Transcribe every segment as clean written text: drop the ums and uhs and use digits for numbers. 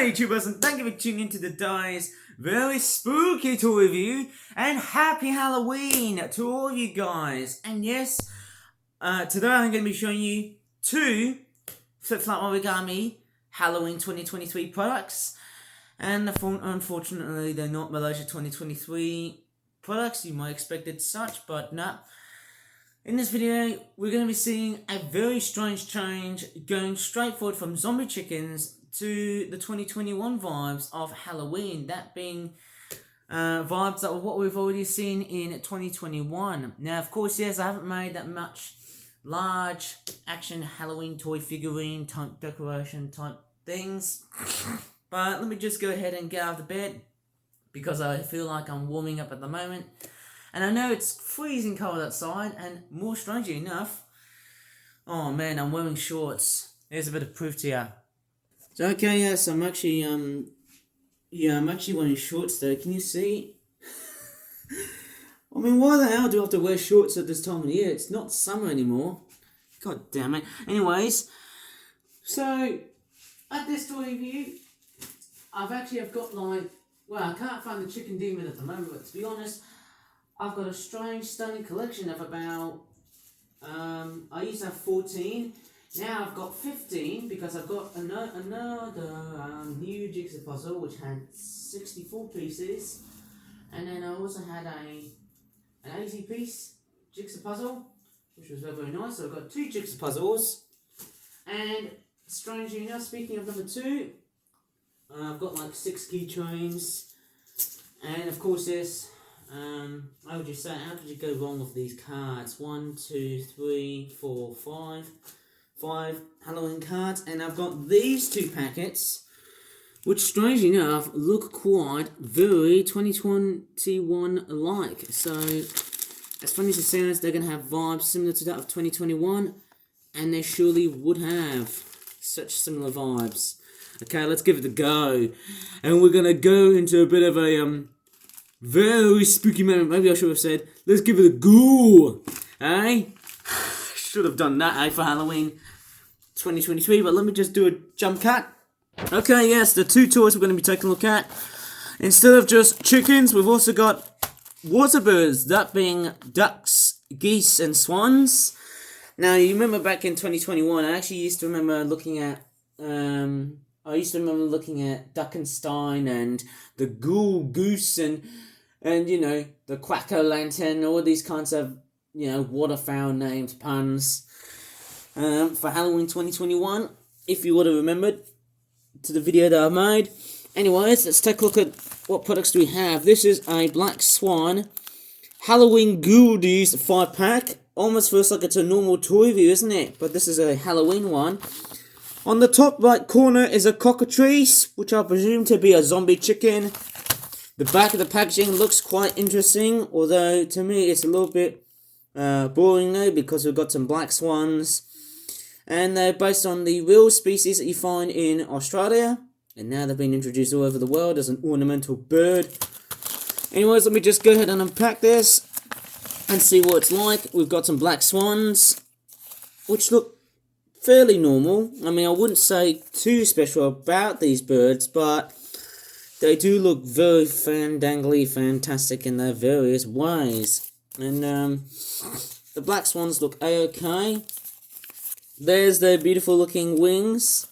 Hi YouTubers, and thank you for tuning into today's very spooky toy review, and happy Halloween to all of you guys. And yes, today I'm going to be showing you two Flip-Flop Origami Halloween 2023 products, and unfortunately they're not Malaysia 2023 products. You might expect it such, but no. In this video, we're going to be seeing a very strange change going straight forward from zombie chickens to the 2021 vibes of Halloween. That being vibes that are what we've already seen in 2021. Now, of course, yes, I haven't made that much large action Halloween toy figurine type decoration type things. But let me just go ahead and get out of the bed because I feel like I'm warming up at the moment. And I know it's freezing cold outside, and more strangely enough, oh man, I'm wearing shorts. Here's a bit of proof to you. So okay, yes, I'm actually wearing shorts though. Can you see? I mean, why the hell do I have to wear shorts at this time of year? It's not summer anymore. God damn it. Anyways, so at this toy review, I've got like, well, I can't find the chicken demon at the moment, but to be honest, I've got a strange, stunning collection of about, I used to have 14, now I've got 15, because I've got another new jigsaw puzzle, which had 64 pieces, and then I also had an 80-piece jigsaw puzzle, which was very, very nice. So I've got two jigsaw puzzles, and strangely enough, speaking of number 2, I've got like 6 keychains, and of course this, how would you say, how could you go wrong with these cards? 1, 2, 3, 4, 5 Halloween cards, and I've got these 2 packets, which strangely enough look quite very 2021 alike. So as funny as it sounds, they're going to have vibes similar to that of 2021, and they surely would have such similar vibes. Okay, let's give it a go, and we're going to go into a bit of a very spooky moment. Maybe I should have said, let's give it a go, eh? Should have done that, eh, for Halloween 2023, but let me just do a jump cut. Okay, yes, the 2 toys we're going to be taking a look at. Instead of just chickens, we've also got water birds, that being ducks, geese, and swans. Now, you remember back in 2021, I actually used to remember looking at, Duckenstein and the goose and you know, the Quack-O-Lantern, all these kinds of, you know, waterfowl named puns for Halloween 2021, if you would have remembered to the video that I made. Anyways, let's take a look at what products do we have. This is a Black Swan Halloween Gho-ouldies 5-pack. Almost feels like it's a normal toy review, isn't it? But this is a Halloween one. On the top right corner is a cockatrice, which I presume to be a zombie chicken. The back of the packaging looks quite interesting, although to me it's a little bit boring though, because we've got some black swans, and they're based on the real species that you find in Australia, and now they've been introduced all over the world as an ornamental bird. Anyways, let me just go ahead and unpack this and see what it's like. We've got some black swans, which look fairly normal. I mean, I wouldn't say too special about these birds, but they do look very fantastic in their various ways. And the black swans look a-okay. There's their beautiful looking wings,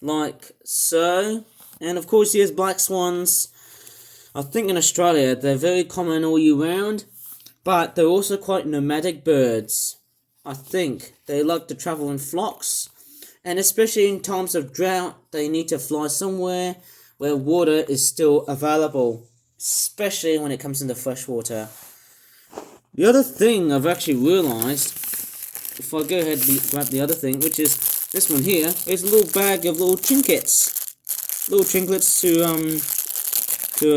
like so. And of course, here's black swans. I think in Australia they're very common all year round, but they're also quite nomadic birds. I think they like to travel in flocks, and especially in times of drought, they need to fly somewhere where water is still available, especially when it comes into fresh water. The other thing I've actually realised, if I go ahead and grab the other thing, which is this one here, is a little bag of little trinkets. Little trinkets to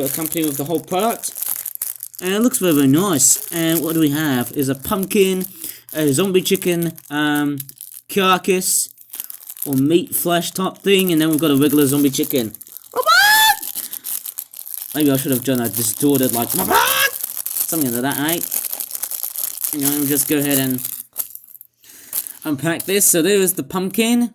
accompany with the whole product. And it looks very, very nice. And what do we have? Is a pumpkin, a zombie chicken carcass, or meat flesh type thing, and then we've got a regular zombie chicken. Maybe I should have done a distorted, like, something like that, eh? Anyway, let me just go ahead and unpack this. So there is the pumpkin.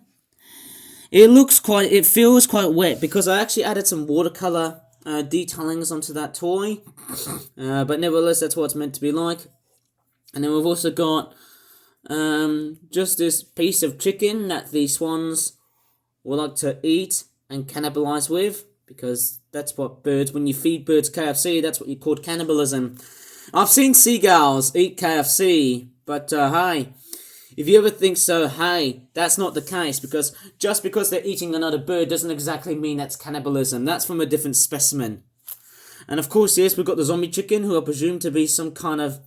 It feels quite wet because I actually added some watercolor detailings onto that toy. But nevertheless, that's what it's meant to be like. And then we've also got just this piece of chicken that the swans will like to eat and cannibalize with, because that's what birds, when you feed birds KFC, that's what you call cannibalism. I've seen seagulls eat KFC, but hey, if you ever think so, hey, that's not the case, because just because they're eating another bird doesn't exactly mean that's cannibalism. That's from a different specimen. And of course, yes, we've got the zombie chicken, who are presumed to be some kind of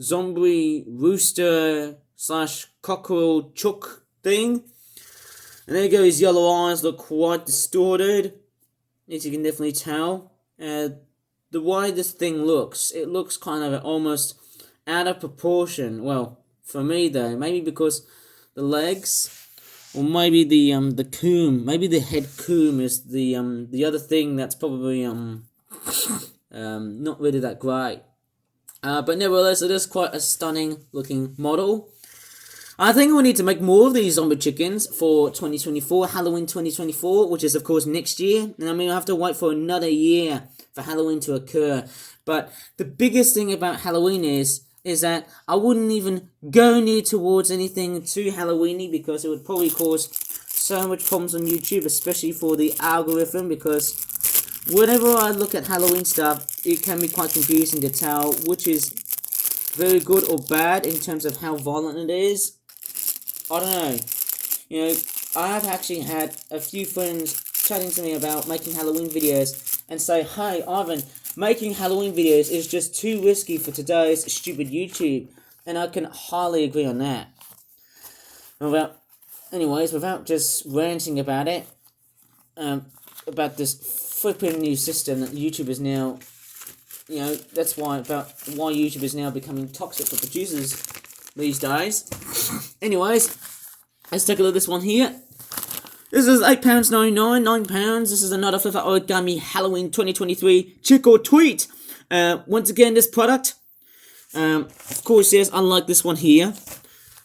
zombie rooster / cockerel chook thing. And there you go, his yellow eyes look quite distorted, as you can definitely tell. The way this thing looks, it looks kind of almost out of proportion. Well, for me though, maybe because the legs, or maybe the comb, maybe the head comb is the other thing that's probably not really that great. But nevertheless, it is quite a stunning looking model. I think we need to make more of these zombie chickens for 2024, Halloween 2024, which is of course next year. And I mean, I have to wait for another year for Halloween to occur. But the biggest thing about Halloween is that I wouldn't even go near towards anything too Halloweeny, because it would probably cause so much problems on YouTube, especially for the algorithm, because whenever I look at Halloween stuff, it can be quite confusing to tell which is very good or bad in terms of how violent it is. I don't know. You know, I have actually had a few friends chatting to me about making Halloween videos and say, hey, Ivan, making Halloween videos is just too risky for today's stupid YouTube. And I can highly agree on that. Without just ranting about it, about this flipping new system that YouTube is now, you know, that's why YouTube is now becoming toxic for producers these days. Anyways, let's take a look at this one here. This is £8.99, £9. This is another Flipper Origami Halloween 2023 Chick or Tweet. Once again, this product, of course, yes, unlike this one here,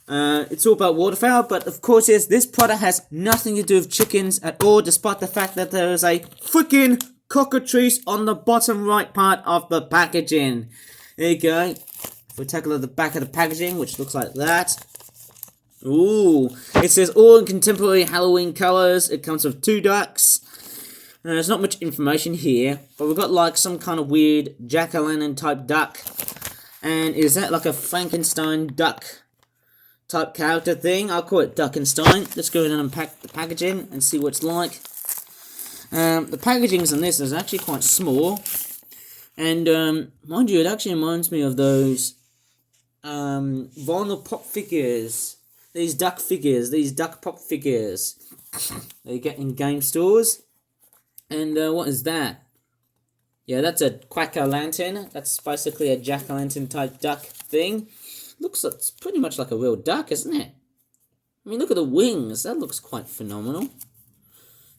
it's all about waterfowl, but of course, yes, this product has nothing to do with chickens at all, despite the fact that there is a freaking cockatrice on the bottom right part of the packaging. There you go. If we take a look at the back of the packaging, which looks like that. Ooh, it says all in contemporary Halloween colours. It comes with 2 ducks. There's not much information here, but we've got like some kind of weird jack-o'-lantern type duck. And is that like a Frankenstein duck type character thing? I'll call it Duckenstein. Let's go ahead and unpack the packaging and see what it's like. The packagings on this is actually quite small. And mind you, it actually reminds me of those vinyl pop figures. These duck figures, these duck pop figures that you get in game stores. And what is that? Yeah, that's a quack-o'-lantern. That's basically a jack-o'-lantern type duck thing. Looks like, it's pretty much like a real duck, isn't it? I mean, look at the wings. That looks quite phenomenal.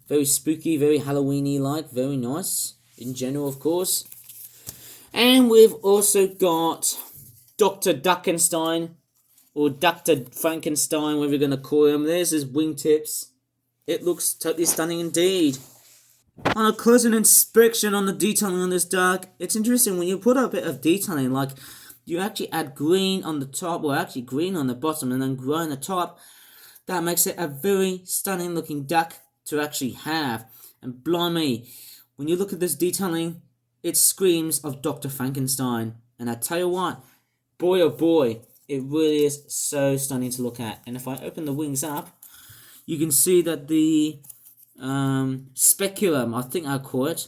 Very spooky, very Halloween-y like, very nice. In general, of course. And we've also got Dr. Duckenstein, or Dr. Frankenstein, whatever you're going to call him. There's his wingtips. It looks totally stunning indeed. On a closer inspection on the detailing on this duck, it's interesting when you put a bit of detailing, like you actually add green on the top, or actually green on the bottom, and then grey on the top. That makes it a very stunning looking duck to actually have. And blimey, when you look at this detailing, it screams of Dr. Frankenstein. And I tell you what, boy oh boy, it really is so stunning to look at. And if I open the wings up, you can see that the speculum, I think I'll call it,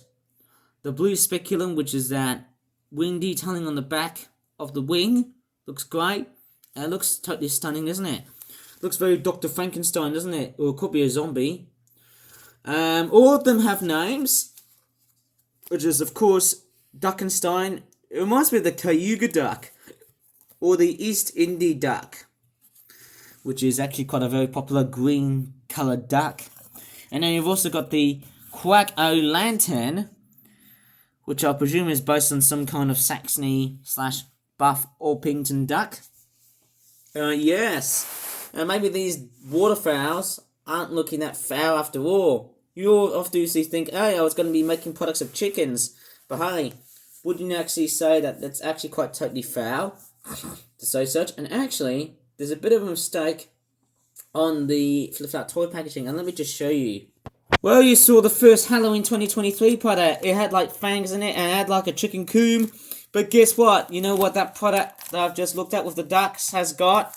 the blue speculum, which is that wing detailing on the back of the wing, looks great. And it looks totally stunning, doesn't it? Looks very Dr. Frankenstein, doesn't it? Or it could be a zombie. All of them have names, which is, of course, Duckenstein. It reminds me of the Cayuga duck, or the East Indy duck, which is actually quite a very popular green coloured duck. And then you've also got the Quack-o'-lantern, which I presume is based on some kind of Saxony / Buff Orpington duck. Yes. Maybe these waterfowls aren't looking that foul after all. You all obviously think, hey, I was going to be making products of chickens. But hey, wouldn't you actually say that that's actually quite totally foul to say such? And actually, there's a bit of a mistake on the Flip Flap toy packaging, and let me just show you. Well, you saw the first Halloween 2023 product. It had like fangs in it and it had like a chicken coombe. But guess what? You know what that product that I've just looked at with the ducks has got?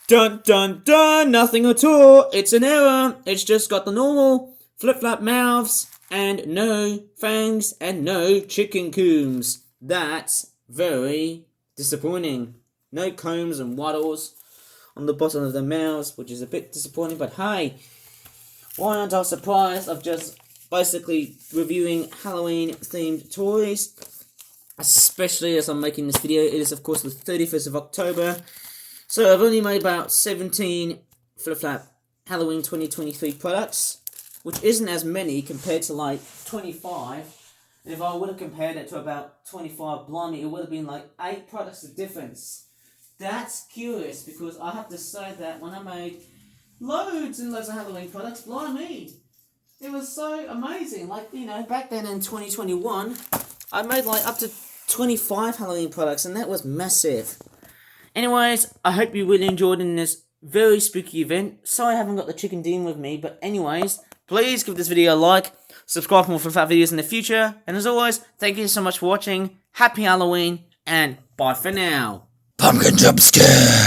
Dun dun dun! Nothing at all. It's an error. It's just got the normal Flip Flap mouths and no fangs and no chicken coombs. That's very disappointing. No combs and wattles on the bottom of the mouths, which is a bit disappointing. But hey, why aren't I surprised? I'm just basically reviewing Halloween themed toys, especially as I'm making this video. It is of course the 31st of October, so I've only made about 17 Flip Flap Halloween 2023 products, which isn't as many compared to like 25. And if I would have compared it to about 25, blimey, it would have been like 8 products of difference. That's curious, because I have to say that when I made loads and loads of Halloween products, blimey, it was so amazing. Like, you know, back then in 2021, I made like up to 25 Halloween products, and that was massive. Anyways, I hope you really enjoyed in this very spooky event. Sorry I haven't got the chicken dean with me, but anyways, please give this video a like, subscribe for more Flip Flap videos in the future, and as always, thank you so much for watching. Happy Halloween, and bye for now. Pumpkin jump scare!